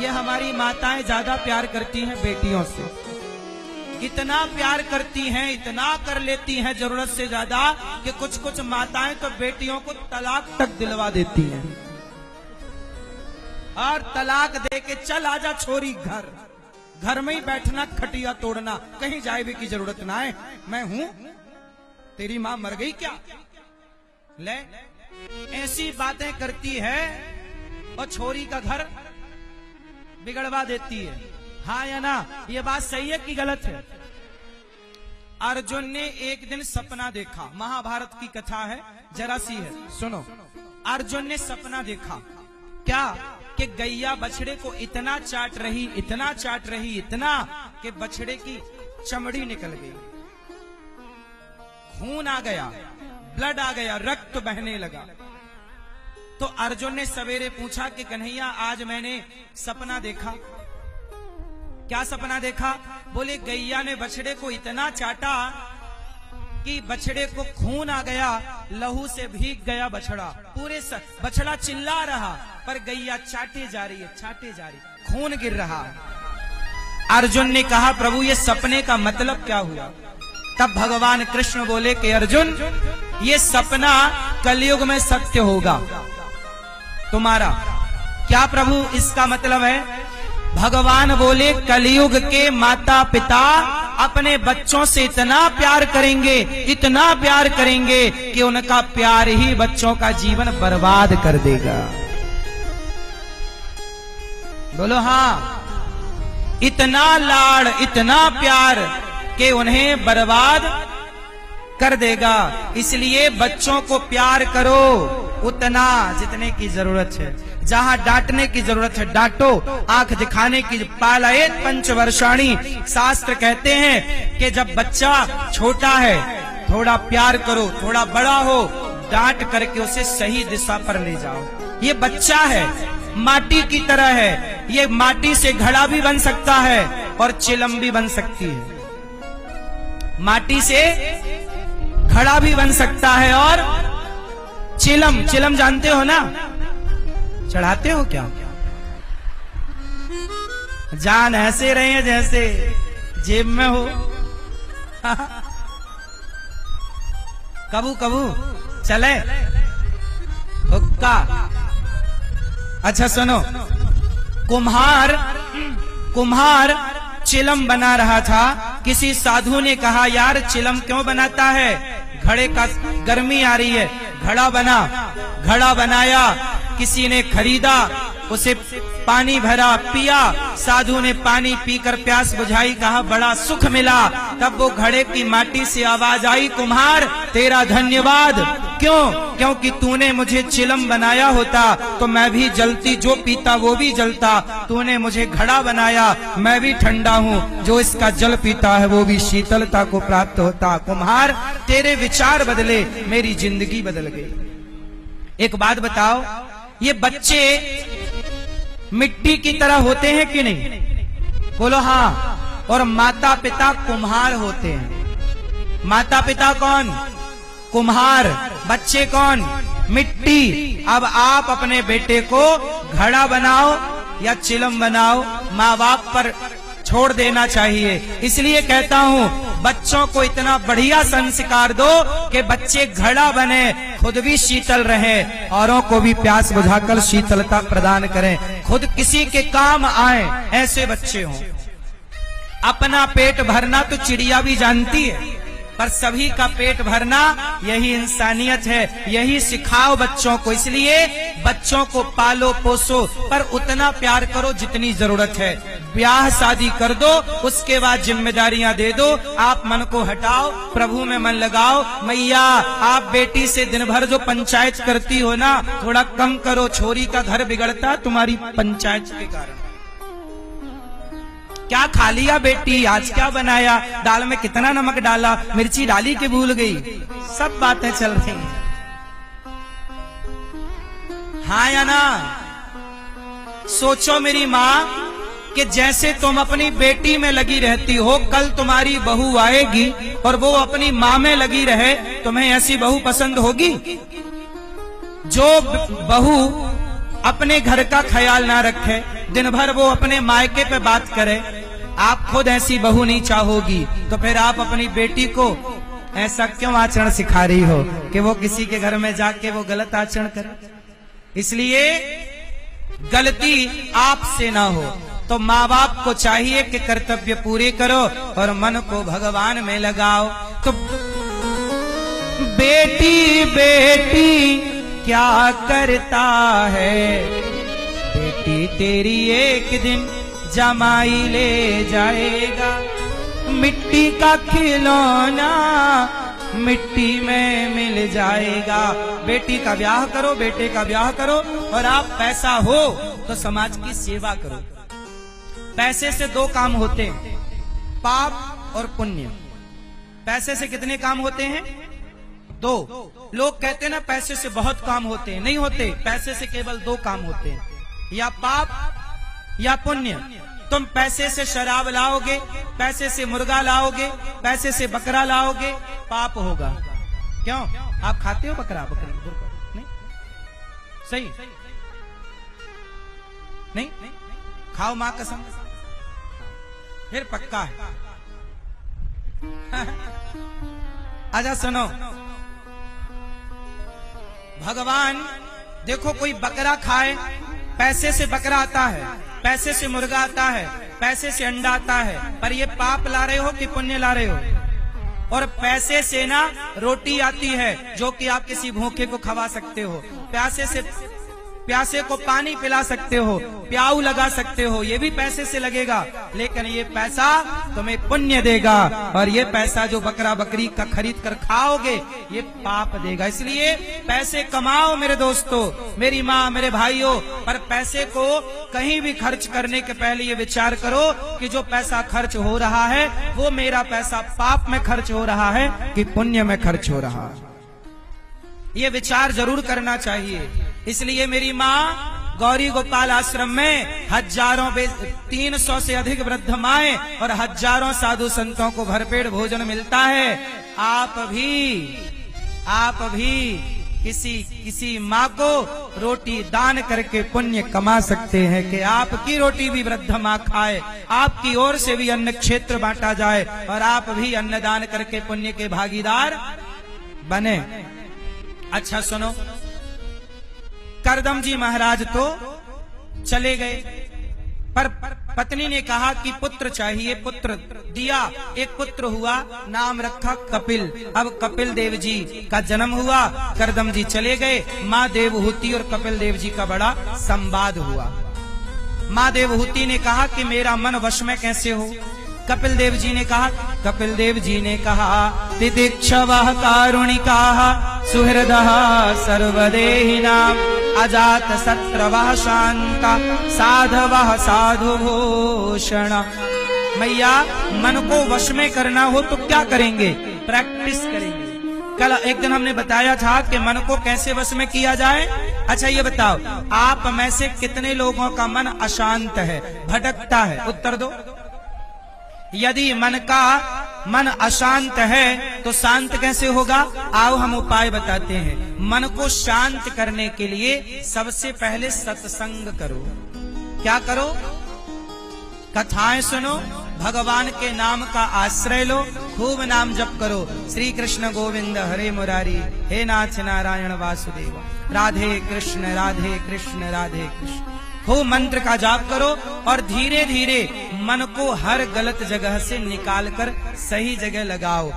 ये हमारी माताएं ज्यादा प्यार करती हैं बेटियों से, इतना प्यार करती हैं, इतना कर लेती हैं जरूरत से ज्यादा कि कुछ कुछ माताएं तो बेटियों को तलाक तक दिलवा देती हैं। और तलाक दे के चल आजा छोरी घर में ही बैठना, खटिया तोड़ना, कहीं जाए भी की जरूरत ना है, मैं हूं, तेरी मां मर गई क्या? ले ऐसी बातें करती है और छोरी का घर बिगड़वा देती है। हाँ या ना? ये बात सही है कि गलत है? अर्जुन ने एक दिन सपना देखा, महाभारत की कथा है, जरा सी है, सुनो। अर्जुन ने सपना देखा क्या कि गैया बछड़े को इतना चाट रही, इतना चाट रही, इतना कि बछड़े की चमड़ी निकल गई, खून आ गया, ब्लड आ गया, रक्त बहने लगा। तो अर्जुन ने सवेरे पूछा कि कन्हैया आज मैंने सपना देखा। क्या सपना देखा? बोले गैया ने बछड़े को इतना चाटा कि बछड़े को खून आ गया, लहू से भीग गया बछड़ा, बछड़ा चिल्ला रहा पर गैया चाटे जा रही है, चाटे जा रही, खून गिर रहा। अर्जुन ने कहा प्रभु ये सपने का मतलब क्या हुआ? तब भगवान कृष्ण बोले कि अर्जुन ये सपना कलयुग में सत्य होगा तुम्हारा। क्या प्रभु इसका मतलब है? भगवान बोले कलयुग के माता पिता अपने बच्चों से इतना प्यार करेंगे, इतना प्यार करेंगे कि उनका प्यार ही बच्चों का जीवन बर्बाद कर देगा। बोलो हाँ, इतना लाड़, इतना प्यार कि उन्हें बर्बाद कर देगा। इसलिए बच्चों को प्यार करो उतना जितने की जरूरत है, जहां डांटने की जरूरत है डांटो, आंख दिखाने की, पालयेत पंचवर्षाणी, शास्त्र कहते हैं कि जब बच्चा छोटा है थोड़ा प्यार करो, थोड़ा बड़ा हो डांट करके उसे सही दिशा पर ले जाओ। ये बच्चा है, माटी की तरह है, ये माटी से घड़ा भी बन सकता है और चिलम भी बन सकती है। माटी से घड़ा भी बन सकता है और चिलम जानते हो ना, चढ़ाते हो क्या? जान ऐसे रहे हैं जैसे जेब में हो। कबू कबू चले हुक्का। अच्छा सुनो, कुम्हार चिलम बना रहा था। किसी साधु ने कहा यार चिलम क्यों बनाता है, घड़े का गर्मी आ रही है, घड़ा बनाया, किसी ने खरीदा, उसे पानी भरा, पिया, साधु ने पानी पीकर प्यास बुझाई, कहा बड़ा सुख मिला। तब वो घड़े की माटी से आवाज आई, कुम्हार तेरा धन्यवाद। क्यों? क्योंकि तूने मुझे चिलम बनाया होता तो मैं भी जलती, जो पीता वो भी जलता। तूने मुझे घड़ा बनाया, मैं भी ठंडा हूँ, जो इसका जल पीता है वो भी शीतलता को प्राप्त होता। कुम्हार तेरे विचार बदले, मेरी जिंदगी बदल गई। एक बात बताओ, ये बच्चे मिट्टी की तरह होते हैं कि नहीं? बोलो हाँ। और माता पिता कुम्हार होते हैं। माता पिता कौन? कुम्हार। बच्चे कौन? मिट्टी। अब आप अपने बेटे को घड़ा बनाओ या चिलम बनाओ, माँ बाप पर छोड़ देना चाहिए। इसलिए कहता हूँ बच्चों को इतना बढ़िया संस्कार दो कि बच्चे घड़ा बने, खुद भी शीतल रहे, औरों को भी प्यास बुझाकर शीतलता प्रदान करें, खुद किसी के काम आए, ऐसे बच्चे हों। अपना पेट भरना तो चिड़िया भी जानती है, पर सभी का पेट भरना यही इंसानियत है। यही सिखाओ बच्चों को। इसलिए बच्चों को पालो पोसो, पर उतना प्यार करो जितनी जरूरत है। ब्याह शादी कर दो, उसके बाद जिम्मेदारियां दे दो। आप मन को हटाओ, प्रभु में मन लगाओ। मैया आप बेटी से दिन भर जो पंचायत करती हो ना, थोड़ा कम करो। छोरी का घर बिगड़ता तुम्हारी पंचायत के कारण। क्या खा लिया बेटी, आज क्या बनाया, दाल में कितना नमक डाला, मिर्ची डाली कि भूल गई, सब बातें चल रही हैं। हाँ या ना? सोचो मेरी माँ कि जैसे तुम अपनी बेटी में लगी रहती हो, कल तुम्हारी बहू आएगी और वो अपनी माँ में लगी रहे, तुम्हें ऐसी बहू पसंद होगी? जो बहू अपने घर का ख्याल ना रखे, दिन भर वो अपने मायके पे बात करे, आप खुद ऐसी बहू नहीं चाहोगी, तो फिर आप अपनी बेटी को ऐसा क्यों आचरण सिखा रही हो कि वो किसी के घर में जाके वो गलत आचरण करे? इसलिए गलती आपसे ना हो, तो माँ बाप को चाहिए कि कर्तव्य पूरे करो और मन को भगवान में लगाओ। तो बेटी बेटी क्या करता है, बेटी तेरी एक दिन जमाई ले जाएगा, मिट्टी का खिलौना मिट्टी में मिल जाएगा। बेटी का ब्याह करो, बेटे का ब्याह करो, और आप पैसा हो तो समाज की सेवा करो। पैसे से दो काम होते हैं, पाप और पुण्य। पैसे से कितने काम होते हैं? दो। लोग कहते हैं ना पैसे से बहुत काम होते हैं, नहीं होते। पैसे से केवल दो काम होते हैं, या पाप या पुण्य। तुम पैसे से शराब लाओगे, पैसे से मुर्गा लाओगे, पैसे से बकरा लाओगे, पाप होगा। क्यों? आप खाते हो बकरा बकरी? नहीं सही नहीं, खाओ मां कसम, फिर पक्का है। आजा सुनो, भगवान देखो, कोई बकरा खाए, पैसे से बकरा आता है, पैसे से मुर्गा आता है, पैसे से अंडा आता है, पर ये पाप ला रहे हो कि पुण्य ला रहे हो? और पैसे से ना रोटी आती है जो कि आप किसी भूखे को खवा सकते हो, प्यासे को पानी पिला सकते हो, प्याऊ लगा सकते हो, ये भी पैसे से लगेगा। लेकिन ये पैसा तुम्हें पुण्य देगा, और ये पैसा जो बकरा बकरी का खरीद कर खाओगे ये पाप देगा। इसलिए पैसे कमाओ मेरे दोस्तों, मेरी माँ, मेरे भाइयों, पर पैसे को कहीं भी खर्च करने के पहले ये विचार करो कि जो पैसा खर्च हो रहा है वो मेरा पैसा पाप में खर्च हो रहा है कि पुण्य में खर्च हो रहा है। ये विचार जरूर करना चाहिए। इसलिए मेरी माँ गौरी गोपाल आश्रम में हजारों 300 से अधिक वृद्ध माएं और हजारों साधु संतों को भरपेट भोजन मिलता है। आप भी किसी माँ को रोटी दान करके पुण्य कमा सकते हैं कि आपकी रोटी भी वृद्ध माँ खाए, आपकी ओर से भी अन्न क्षेत्र बांटा जाए और आप भी अन्नदान करके पुण्य के भागीदार बने। अच्छा सुनो, करदम जी महाराज तो चले गए, पर पत्नी ने कहा कि पुत्र चाहिए, पुत्र दिया। एक पुत्र हुआ, नाम रखा कपिल। अब कपिल देव जी का जन्म हुआ, करदम जी चले गए। माँ देवहूति और कपिल देव जी का बड़ा संवाद हुआ। माँ देवहूति ने कहा कि मेरा मन वश में कैसे हो? कपिल देव जी ने कहा तितिक्षवः कारुणिकाः सुहृदः सर्वदेहिनां अजात शत्रवः शांता साधवः साधुभूषण। मैया, मन को वश में करना हो तो क्या करेंगे? प्रैक्टिस करेंगे। कल एक दिन हमने बताया था कि मन को कैसे वश में किया जाए। अच्छा ये बताओ, आप में से कितने लोगों का मन अशांत है, भटकता है? उत्तर दो। यदि मन अशांत है तो शांत कैसे होगा? आओ हम उपाय बताते हैं। मन को शांत करने के लिए सबसे पहले सत्संग करो। क्या करो? कथाएं सुनो, भगवान के नाम का आश्रय लो, खूब नाम जप करो। श्री कृष्ण गोविंद हरे मुरारी, हे नाथ नारायण वासुदेव, राधे कृष्ण राधे कृष्ण राधे कृष्ण। खूब मंत्र का जाप करो और धीरे धीरे मन को हर गलत जगह से निकालकर सही जगह लगाओ।